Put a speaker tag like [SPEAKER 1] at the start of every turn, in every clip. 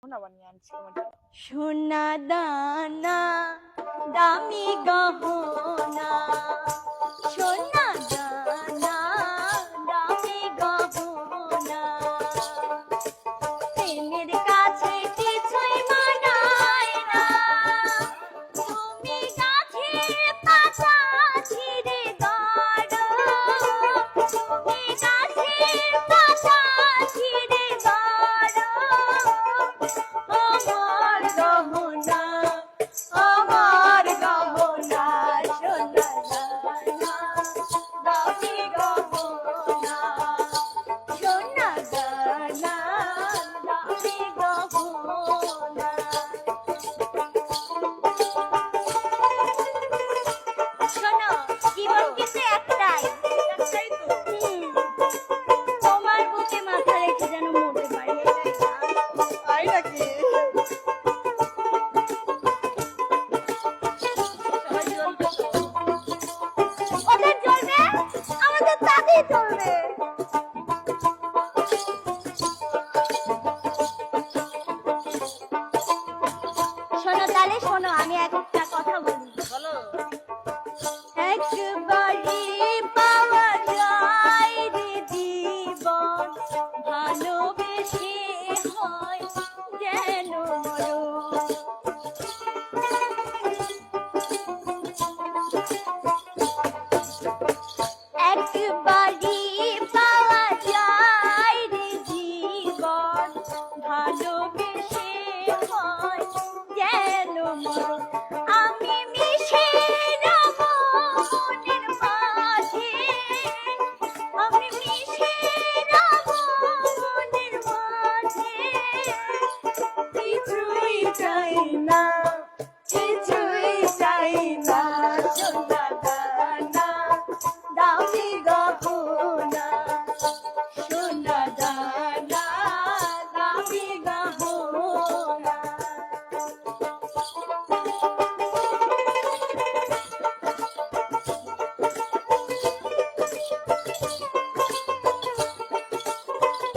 [SPEAKER 1] বানিয়ে আনছি তোমার জন্য।
[SPEAKER 2] সোনা দানা দামি গহনা, সোনা দানা দামি গহনা, প্রেমের কাছে কিছুই মানায় না, তুমি গাছের পাতা ছিঁড়ে ধরো, তুমি গাছের পাতা ছিঁড়ে ধরো, আমার গহনা, আমার গহনা, সোনা দানা দামি গহনা, সোনা দানা দামি গহনা। শোনো, জীবন কিন্তু একটাই,
[SPEAKER 1] একটাই তো।
[SPEAKER 2] তোমার বুকে মাথা রেখে যেন মরতে পারি, এটাই না?
[SPEAKER 1] তাই নাকি? সবাই জ্বলবে তো।
[SPEAKER 2] ওদের জ্বলবে, আমাদের তাতেই চলবে। শোনো তাহলে, শোনো আমি একটা কথা বলি।
[SPEAKER 1] বলো।
[SPEAKER 2] একবারই পাওয়া যায় রে জীবন, ভালোবেসে হয় যেন মরণ। একবারই পাওয়া যায় রে জীবন, ভালোবেসে হয় যেন মরণ। আমি মিশে রব মনের মাঝে, আমি মিশে রব মনের মাঝে, কিছুই চাই না, কিছুই চাই না, সোনা দানা দামি গহনা, সোনা দানা দামি গহনা।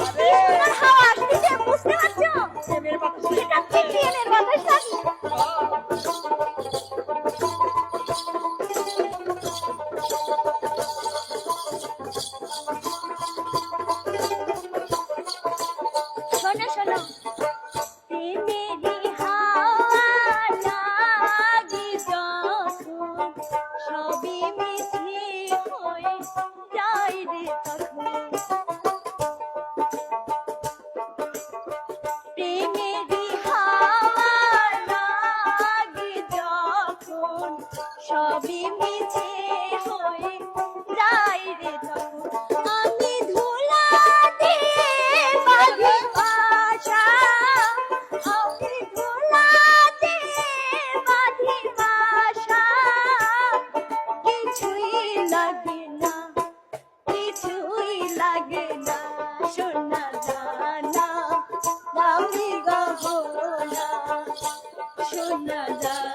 [SPEAKER 1] আরে
[SPEAKER 2] তোমার হাওয়া আসতেছে, বুঝতে পারছো?
[SPEAKER 1] প্রেমের বাতাস
[SPEAKER 2] এটা পিটিএমের বাতাস নাকি? শোনো শোনো, প্রেমেরই হাওয়া লাগি যখন, সবই মিছে হয়ে যায় রে তখন। প্রেমেরই হাওয়া লাগি যখন, সবই মিছে হয়ে যায় রে তখন। আমি ধুলা দিয়ে বাঁধি বাসা, আমি ধুলা দিয়ে বাঁধি বাসা, কিছুই লাগে না, কিছুই লাগে না, সোনা দানা দামি গহনা, সোনা দানা